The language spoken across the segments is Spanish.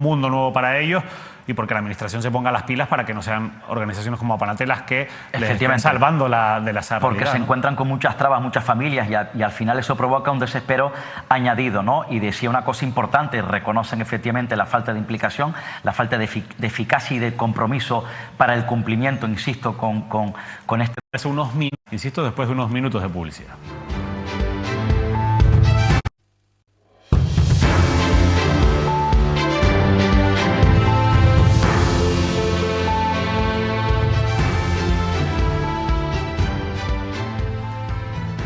mundo nuevo para ellos y porque la administración se ponga las pilas para que no sean organizaciones como Apanate las que les estén salvando de la realidad. Porque se encuentran con muchas trabas, muchas familias y al final eso provoca un desespero añadido, ¿no? Y decía una cosa importante, reconocen efectivamente la falta de implicación, la falta de eficacia y de compromiso para el cumplimiento, insisto, con este... Insisto, después de unos minutos de publicidad.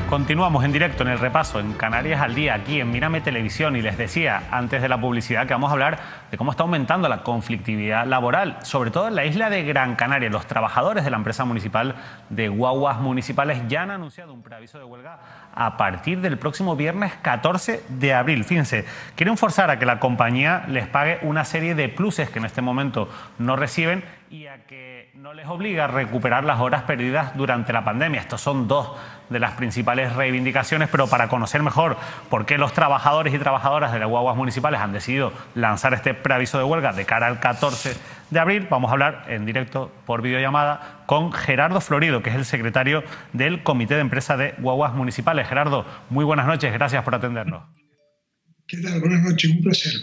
Continuamos en directo en el repaso en Canarias al Día, aquí en Mírame Televisión, y les decía antes de la publicidad que vamos a hablar de cómo está aumentando la conflictividad laboral, sobre todo en la isla de Gran Canaria. Los trabajadores de la empresa municipal de guaguas municipales ya han anunciado un preaviso de huelga a partir del próximo viernes 14 de abril. Fíjense, quieren forzar a que la compañía les pague una serie de pluses que en este momento no reciben y a que no les obliga a recuperar las horas perdidas durante la pandemia. Estos son dos de las principales reivindicaciones, pero para conocer mejor por qué los trabajadores y trabajadoras de las guaguas municipales han decidido lanzar este preaviso de huelga de cara al 14 de abril, vamos a hablar en directo por videollamada con Gerardo Florido, que es el secretario del Comité de Empresa de Guaguas Municipales. Gerardo, muy buenas noches, gracias por atendernos. ¿Qué tal? Buenas noches, un placer.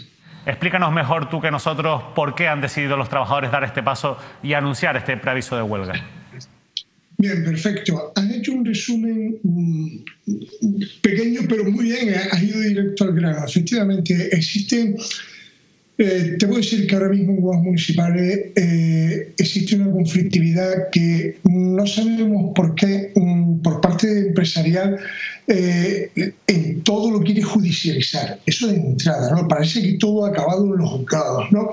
Explícanos mejor tú que nosotros por qué han decidido los trabajadores dar este paso y anunciar este preaviso de huelga. Bien, perfecto. Has hecho un resumen pequeño, pero muy bien, has ido directo al grano. Efectivamente, existe, te puedo decir que ahora mismo en guaguas municipales existe una conflictividad que no sabemos por qué, por parte empresarial, en todo lo quiere judicializar. Eso de entrada, ¿no? Parece que todo ha acabado en los juzgados, ¿no?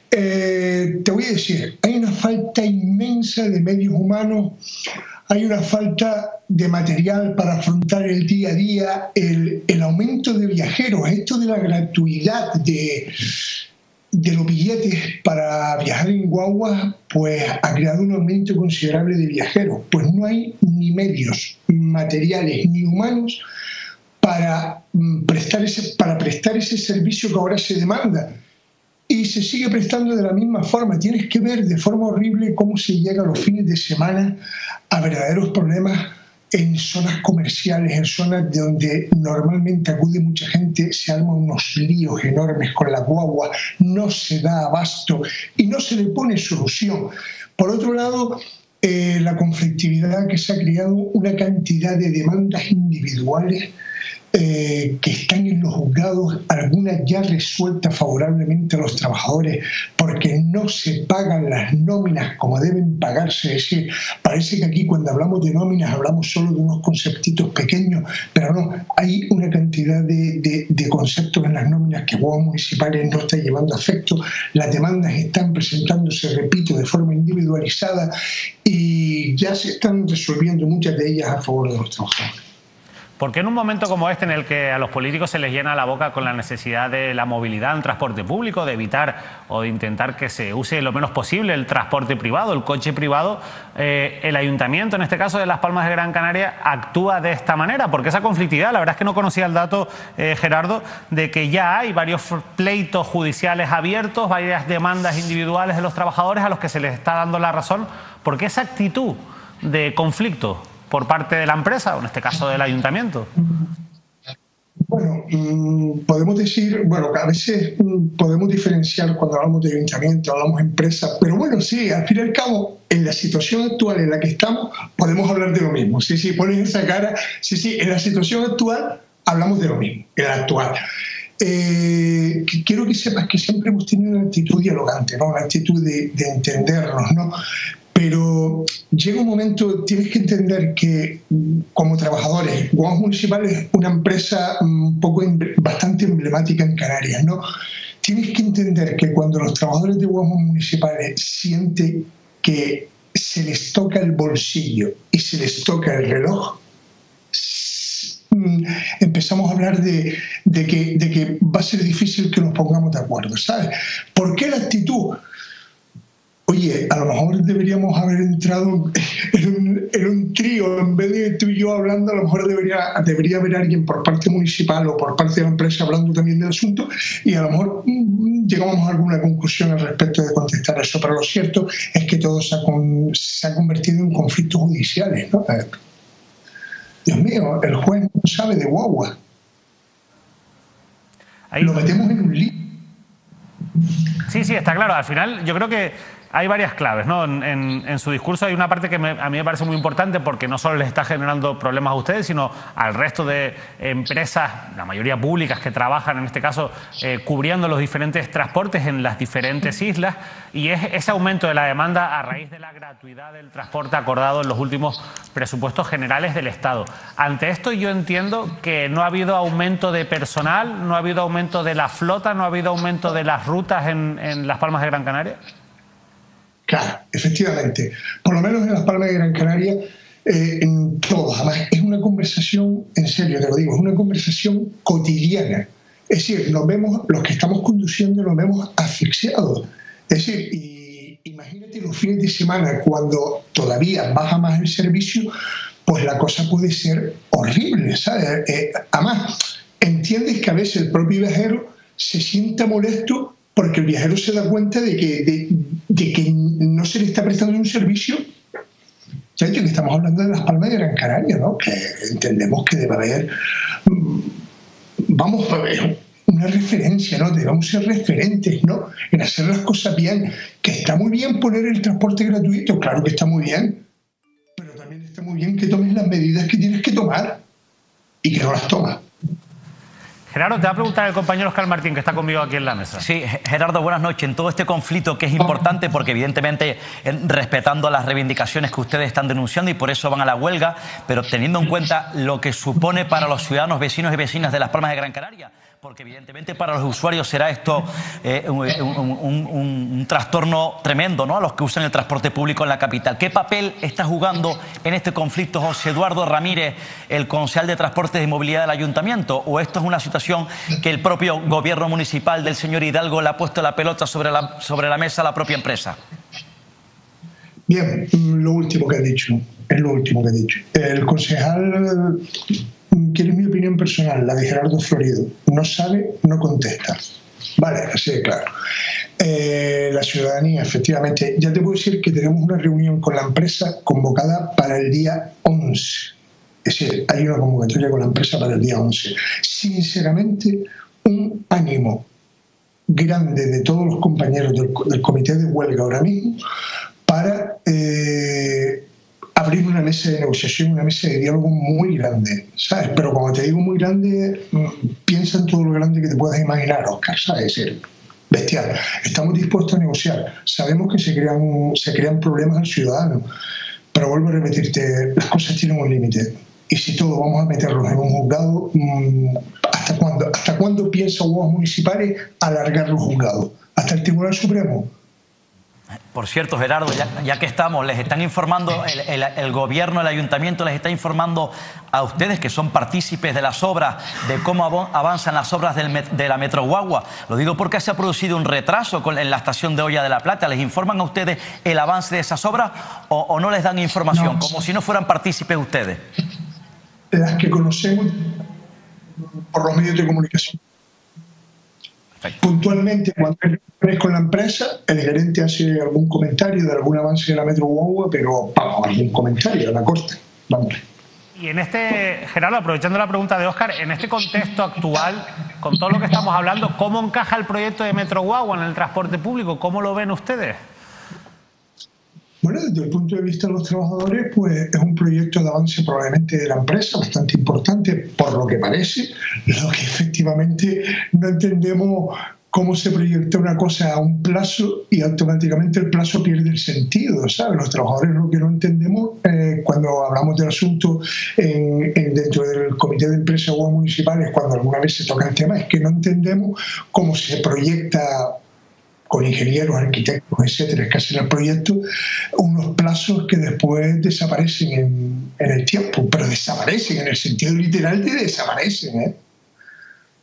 Te voy a decir, hay una falta inmensa de medios humanos, hay una falta de material para afrontar el día a día, el aumento de viajeros, esto de la gratuidad de los billetes para viajar en guagua, pues ha creado un aumento considerable de viajeros. Pues no hay ni medios materiales ni humanos para prestar ese servicio que ahora se demanda. Y se sigue prestando de la misma forma. Tienes que ver de forma horrible cómo se llega a los fines de semana a verdaderos problemas en zonas comerciales, en zonas de donde normalmente acude mucha gente. Se arman unos líos enormes con la guagua, no se da abasto y no se le pone solución. Por otro lado, la conflictividad que se ha creado, una cantidad de demandas individuales que están en los juzgados, algunas ya resueltas favorablemente a los trabajadores porque no se pagan las nóminas como deben pagarse. Es decir, parece que aquí cuando hablamos de nóminas hablamos solo de unos conceptitos pequeños, pero no, hay una cantidad de conceptos en las nóminas que guaguas municipales no están llevando a efecto. Las demandas están presentándose, repito, de forma individualizada y ya se están resolviendo muchas de ellas a favor de los trabajadores. ¿Por qué en un momento como este, en el que a los políticos se les llena la boca con la necesidad de la movilidad en transporte público, de evitar o de intentar que se use lo menos posible el transporte privado, el coche privado, el ayuntamiento, en este caso de Las Palmas de Gran Canaria, actúa de esta manera? Porque esa conflictividad, la verdad es que no conocía el dato, Gerardo, de que ya hay varios pleitos judiciales abiertos, varias demandas individuales de los trabajadores a los que se les está dando la razón. ¿Por qué esa actitud de conflicto por parte de la empresa, o en este caso del ayuntamiento? Bueno, podemos decir, bueno, a veces podemos diferenciar cuando hablamos de ayuntamiento, hablamos de empresa, pero bueno, sí, al fin y al cabo, en la situación actual en la que estamos, podemos hablar de lo mismo. Sí, sí, pones esa cara, sí, sí, en la situación actual hablamos de lo mismo, en la actual. Quiero que sepas que siempre hemos tenido una actitud dialogante, ¿no? Una actitud de entendernos, ¿no? Pero llega un momento, tienes que entender que como trabajadores, guaguas municipales es una empresa bastante emblemática en Canarias, ¿no? Tienes que entender que cuando los trabajadores de guaguas municipales sienten que se les toca el bolsillo y se les toca el reloj, empezamos a hablar de que va a ser difícil que nos pongamos de acuerdo, ¿sabes? ¿Por qué la actitud? Oye, oye, a lo mejor deberíamos haber entrado en un trío, en vez de tú y yo hablando, a lo mejor debería haber alguien por parte municipal o por parte de la empresa hablando también del asunto, y a lo mejor llegamos a alguna conclusión al respecto de contestar eso. Pero lo cierto es que todo se ha convertido en conflictos judiciales, ¿no? Dios mío, el juez no sabe de guagua. Lo metemos en un lío. Sí, está claro. Al final yo creo que hay varias claves, ¿no? En su discurso hay una parte que a mí me parece muy importante, porque no solo les está generando problemas a ustedes, sino al resto de empresas, la mayoría públicas, que trabajan en este caso cubriendo los diferentes transportes en las diferentes islas, y es ese aumento de la demanda a raíz de la gratuidad del transporte acordado en los últimos presupuestos generales del Estado. Ante esto yo entiendo que no ha habido aumento de personal, no ha habido aumento de la flota, no ha habido aumento de las rutas en Las Palmas de Gran Canaria. Claro, efectivamente. Por lo menos en Las Palmas de Gran Canaria, en todos. Además, es una conversación, en serio te lo digo, es una conversación cotidiana. Es decir, nos vemos, los que estamos conduciendo, nos vemos asfixiados. Es decir, imagínate los fines de semana, cuando todavía baja más el servicio, pues la cosa puede ser horrible, ¿sabes? Además, entiendes que a veces el propio viajero se sienta molesto porque el viajero se da cuenta de que no se le está prestando un servicio. Ya que estamos hablando de Las Palmas de Gran Canaria, ¿no? Que entendemos que debe haber, vamos a ver, una referencia, ¿no? Debemos ser referentes, ¿no? En hacer las cosas bien. Que está muy bien poner el transporte gratuito, claro que está muy bien, pero también está muy bien que tomes las medidas que tienes que tomar y que no las tomas. Gerardo, te va a preguntar el compañero Óscar Martín, que está conmigo aquí en la mesa. Sí, Gerardo, buenas noches. En todo este conflicto, que es importante, porque evidentemente respetando las reivindicaciones que ustedes están denunciando y por eso van a la huelga, pero teniendo en cuenta lo que supone para los ciudadanos, vecinos y vecinas de Las Palmas de Gran Canaria, porque evidentemente para los usuarios será esto un trastorno tremendo, ¿no?, a los que usan el transporte público en la capital. ¿Qué papel está jugando en este conflicto José Eduardo Ramírez, el concejal de Transportes y Movilidad del Ayuntamiento? ¿O esto es una situación que el propio gobierno municipal del señor Hidalgo le ha puesto la pelota sobre la mesa a la propia empresa? Bien, lo último que he dicho, es lo último que he dicho. El concejal, ¿quieres mi opinión personal? La de Gerardo Florido. No sabe, no contesta. Vale, así de claro. La ciudadanía, efectivamente, ya te puedo decir que tenemos una reunión con la empresa convocada para el día 11. Es decir, hay una convocatoria con la empresa para el día 11. Sinceramente, un ánimo grande de todos los compañeros del comité de huelga ahora mismo para abrir una mesa de negociación, una mesa de diálogo muy grande, ¿sabes? Pero cuando te digo muy grande, piensa en todo lo grande que te puedas imaginar, Óscar, ¿sabes? Es decir, bestial. Estamos dispuestos a negociar. Sabemos que se crean problemas al ciudadano, pero vuelvo a repetirte, las cosas tienen un límite. Y si todos vamos a meterlos en un juzgado, ¿hasta cuándo piensa Huevos Municipales alargar los juzgados? ¿Hasta el Tribunal Supremo? Por cierto, Gerardo, ya que estamos, les están informando, el gobierno, el ayuntamiento les está informando a ustedes, que son partícipes de las obras, de cómo avanzan las obras de la Metro Guagua. Lo digo porque se ha producido un retraso en la estación de Hoya de la Plata. ¿Les informan a ustedes el avance de esas obras o no les dan información, no, como si no fueran partícipes ustedes? Las que conocemos por los medios de comunicación. Perfecto. Puntualmente, cuando es con la empresa, el gerente hace algún comentario de algún avance de la Metro Guagua, pero vamos, algún comentario a la corte. Vamos. Y en este, Gerardo, aprovechando la pregunta de Óscar, en este contexto actual, con todo lo que estamos hablando, ¿cómo encaja el proyecto de Metro Guagua en el transporte público? ¿Cómo lo ven ustedes? Bueno, desde el punto de vista de los trabajadores, pues es un proyecto de avance probablemente de la empresa, bastante importante, por lo que parece. Lo que efectivamente no entendemos cómo se proyecta una cosa a un plazo y automáticamente el plazo pierde el sentido, ¿sabes? Los trabajadores lo que no entendemos cuando hablamos del asunto dentro del comité de empresas o municipales, cuando alguna vez se toca el tema, es que no entendemos cómo se proyecta con ingenieros, arquitectos, etcétera, que hacen el proyecto, unos plazos que después desaparecen en el tiempo, pero desaparecen en el sentido literal de desaparecen, ¿eh?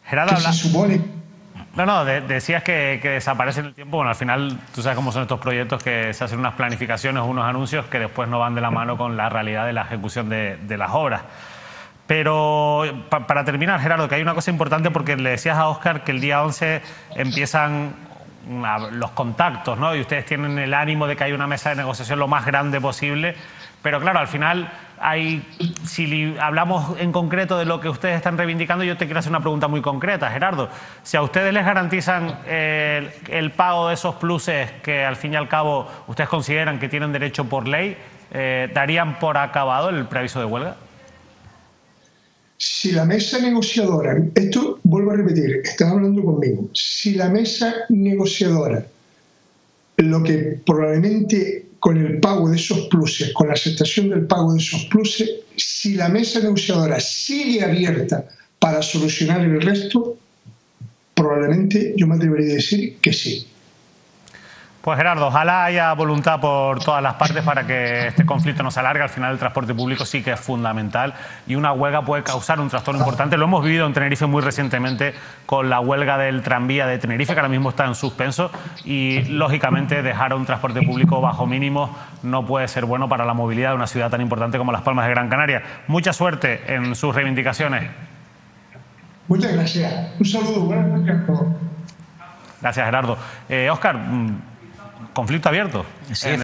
Gerardo, se supone No, decías que desaparece en el tiempo. Bueno, al final tú sabes cómo son estos proyectos, que se hacen unas planificaciones, unos anuncios que después no van de la mano con la realidad de la ejecución de las obras. Pero para terminar, Gerardo, que hay una cosa importante, porque le decías a Óscar que el día 11 empiezan los contactos, ¿no? Y ustedes tienen el ánimo de que haya una mesa de negociación lo más grande posible. Pero claro, al final, si hablamos en concreto de lo que ustedes están reivindicando, yo te quiero hacer una pregunta muy concreta, Gerardo. Si a ustedes les garantizan el pago de esos pluses que al fin y al cabo ustedes consideran que tienen derecho por ley, ¿darían por acabado el preaviso de huelga? Si la mesa negociadora, esto vuelvo a repetir, estás hablando conmigo, si la mesa negociadora, lo que probablemente con el pago de esos pluses, con la aceptación del pago de esos pluses, si la mesa negociadora sigue abierta para solucionar el resto, probablemente yo me atrevería a decir que sí. Pues Gerardo, ojalá haya voluntad por todas las partes para que este conflicto no se alargue. Al final el transporte público sí que es fundamental y una huelga puede causar un trastorno importante. Lo hemos vivido en Tenerife muy recientemente con la huelga del tranvía de Tenerife, que ahora mismo está en suspenso, y lógicamente dejar a un transporte público bajo mínimos no puede ser bueno para la movilidad de una ciudad tan importante como Las Palmas de Gran Canaria. Mucha suerte en sus reivindicaciones. Muchas gracias. Un saludo. Buenas noches a todos. Gracias, Gerardo. Óscar, conflicto abierto. Sí.